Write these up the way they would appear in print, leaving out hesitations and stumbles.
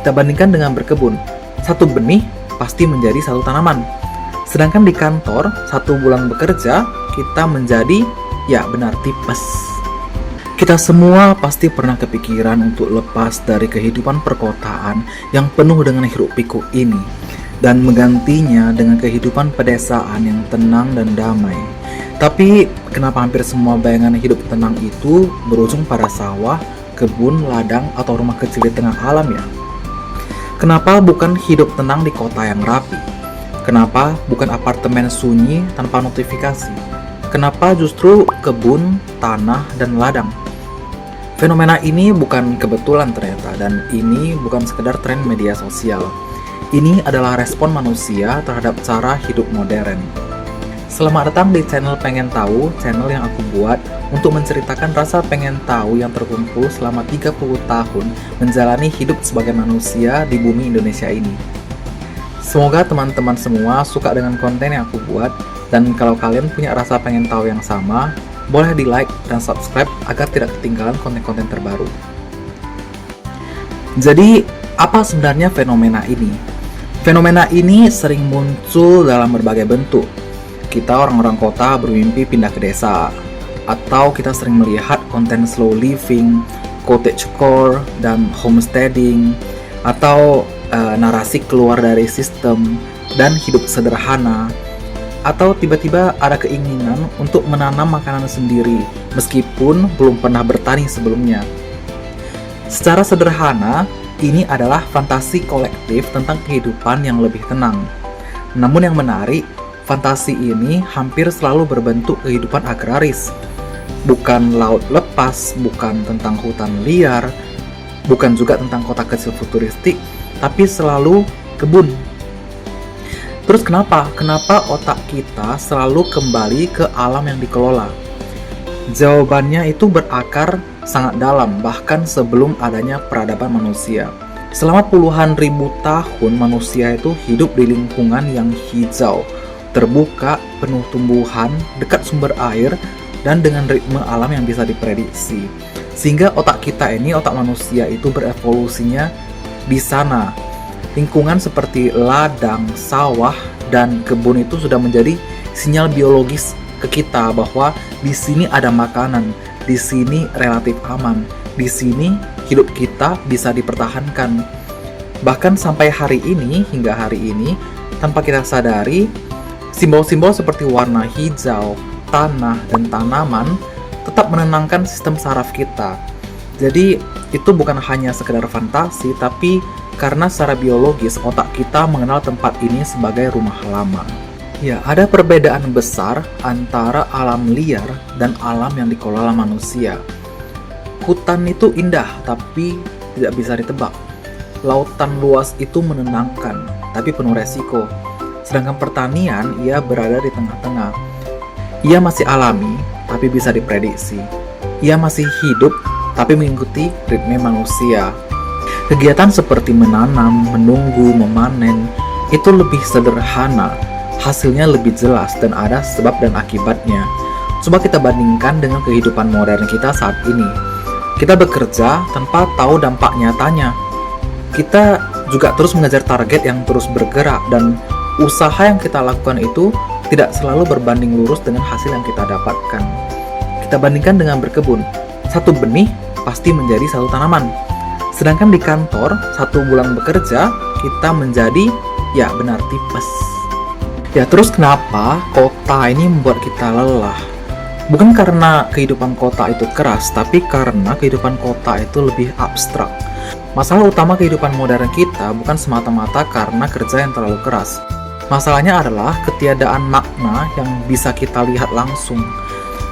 Kita bandingkan dengan berkebun. Satu benih pasti menjadi satu tanaman. Sedangkan di kantor, 1 bulan bekerja, kita menjadi, ya benar, tipes. Kita semua pasti pernah kepikiran untuk lepas dari kehidupan perkotaan yang penuh dengan hiruk-pikuk ini dan menggantinya dengan kehidupan pedesaan yang tenang dan damai. Tapi kenapa hampir semua bayangan hidup tenang itu berujung pada sawah, kebun, ladang, atau rumah kecil di tengah alam ya? Kenapa bukan hidup tenang di kota yang rapi? Kenapa bukan apartemen sunyi tanpa notifikasi? Kenapa justru kebun, tanah, dan ladang? Fenomena ini bukan kebetulan ternyata, dan ini bukan sekedar tren media sosial. Ini adalah respon manusia terhadap cara hidup modern. Selamat datang di channel Pengen Tahu, channel yang aku buat untuk menceritakan rasa pengen tahu yang terkumpul selama 30 tahun menjalani hidup sebagai manusia di bumi Indonesia ini. Semoga teman-teman semua suka dengan konten yang aku buat, dan kalau kalian punya rasa pengen tahu yang sama, boleh di like dan subscribe agar tidak ketinggalan konten-konten terbaru. Jadi, apa sebenarnya fenomena ini? Fenomena ini sering muncul dalam berbagai bentuk. Kita orang-orang kota bermimpi pindah ke desa, atau kita sering melihat konten slow living, cottagecore, dan homesteading, atau narasi keluar dari sistem dan hidup sederhana, atau tiba-tiba ada keinginan untuk menanam makanan sendiri meskipun belum pernah bertani sebelumnya. Secara sederhana, ini adalah fantasi kolektif tentang kehidupan yang lebih tenang. Namun yang menarik, fantasi ini hampir selalu berbentuk kehidupan agraris. Bukan laut lepas, bukan tentang hutan liar, bukan juga tentang kota kecil futuristik, tapi selalu kebun. Terus kenapa? Kenapa otak kita selalu kembali ke alam yang dikelola? Jawabannya itu berakar sangat dalam, bahkan sebelum adanya peradaban manusia. Selama puluhan ribu tahun, manusia itu hidup di lingkungan yang hijau, terbuka, penuh tumbuhan, dekat sumber air, dan dengan ritme alam yang bisa diprediksi. Sehingga otak kita ini, otak manusia itu berevolusinya di sana. Lingkungan seperti ladang, sawah, dan kebun itu sudah menjadi sinyal biologis ke kita bahwa di sini ada makanan, di sini relatif aman, di sini hidup kita bisa dipertahankan. Bahkan sampai hari ini, hingga hari ini, tanpa kita sadari, simbol-simbol seperti warna hijau, tanah, dan tanaman tetap menenangkan sistem saraf kita. Jadi itu bukan hanya sekedar fantasi, tapi karena secara biologis otak kita mengenal tempat ini sebagai rumah lama. Ya, ada perbedaan besar antara alam liar dan alam yang dikelola manusia. Hutan itu indah, tapi tidak bisa ditebak. Lautan luas itu menenangkan, tapi penuh resiko. Sedangkan pertanian, ia berada di tengah-tengah. Ia masih alami, tapi bisa diprediksi. Ia masih hidup, tapi mengikuti ritme manusia. Kegiatan seperti menanam, menunggu, memanen, itu lebih sederhana, hasilnya lebih jelas, dan ada sebab dan akibatnya. Coba kita bandingkan dengan kehidupan modern kita saat ini. Kita bekerja tanpa tahu dampak nyatanya. Kita juga terus mengejar target yang terus bergerak, dan usaha yang kita lakukan itu tidak selalu berbanding lurus dengan hasil yang kita dapatkan. Kita bandingkan dengan berkebun. 1 benih pasti menjadi 1 tanaman. Sedangkan di kantor, 1 bulan bekerja, kita menjadi, ya benar, tipes. Ya, terus kenapa kota ini membuat kita lelah? Bukan karena kehidupan kota itu keras, tapi karena kehidupan kota itu lebih abstrak. Masalah utama kehidupan modern kita bukan semata-mata karena kerja yang terlalu keras. Masalahnya adalah ketiadaan makna yang bisa kita lihat langsung.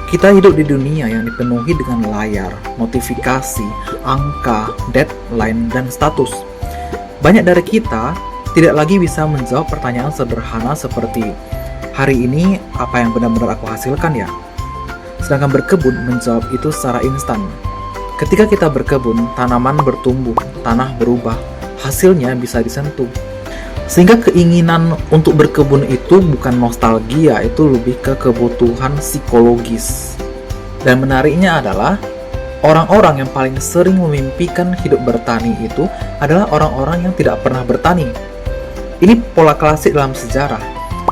Kita hidup di dunia yang dipenuhi dengan layar, notifikasi, angka, deadline, dan status. Banyak dari kita tidak lagi bisa menjawab pertanyaan sederhana seperti, hari ini apa yang benar-benar aku hasilkan ya? Sedangkan berkebun menjawab itu secara instan. Ketika kita berkebun, tanaman bertumbuh, tanah berubah, hasilnya bisa disentuh. Sehingga keinginan untuk berkebun itu bukan nostalgia, itu lebih ke kebutuhan psikologis. Dan menariknya adalah Orang-orang yang paling sering memimpikan hidup bertani itu adalah orang-orang yang tidak pernah bertani. Ini pola klasik dalam sejarah.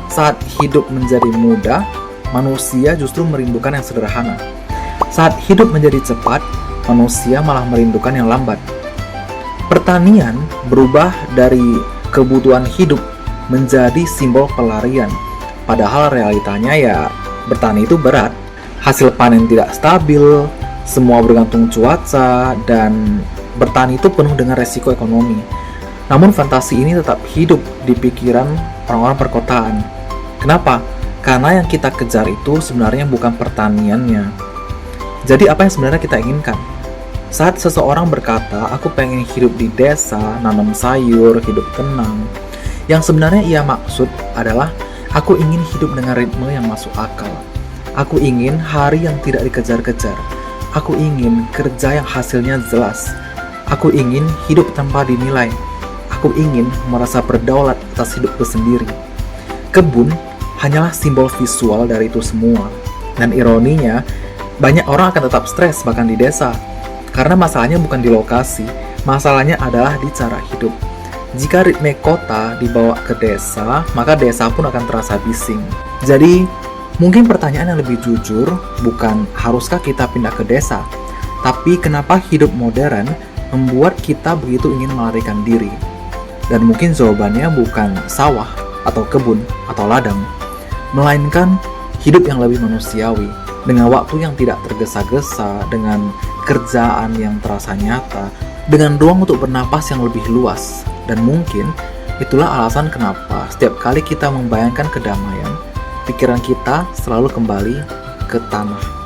Saat hidup menjadi mudah, manusia justru merindukan yang sederhana. Saat hidup menjadi cepat, manusia malah merindukan yang lambat. Pertanian berubah dari kebutuhan hidup menjadi simbol pelarian. Padahal realitanya ya bertani itu berat. Hasil panen tidak stabil, semua bergantung cuaca, dan bertani itu penuh dengan resiko ekonomi. Namun fantasi ini tetap hidup di pikiran orang-orang perkotaan. Kenapa? Karena yang kita kejar itu sebenarnya bukan pertaniannya. Jadi apa yang sebenarnya kita inginkan? Saat seseorang berkata, aku pengen hidup di desa, nanam sayur, hidup tenang, yang sebenarnya ia maksud adalah, aku ingin hidup dengan ritme yang masuk akal. Aku ingin hari yang tidak dikejar-kejar. Aku ingin kerja yang hasilnya jelas. Aku ingin hidup tanpa dinilai. Aku ingin merasa berdaulat atas hidupku sendiri. Kebun hanyalah simbol visual dari itu semua. Dan ironinya, banyak orang akan tetap stres bahkan di desa. Karena masalahnya bukan di lokasi, masalahnya adalah di cara hidup. Jika ritme kota dibawa ke desa, maka desa pun akan terasa bising. Jadi, mungkin pertanyaan yang lebih jujur bukan haruskah kita pindah ke desa, tapi kenapa hidup modern membuat kita begitu ingin melarikan diri. Dan mungkin jawabannya bukan sawah atau kebun atau ladang, melainkan hidup yang lebih manusiawi, dengan waktu yang tidak tergesa-gesa, dengan kerjaan yang terasa nyata, dengan ruang untuk bernapas yang lebih luas. Dan mungkin itulah alasan kenapa setiap kali kita membayangkan kedamaian, pikiran kita selalu kembali ke tanah.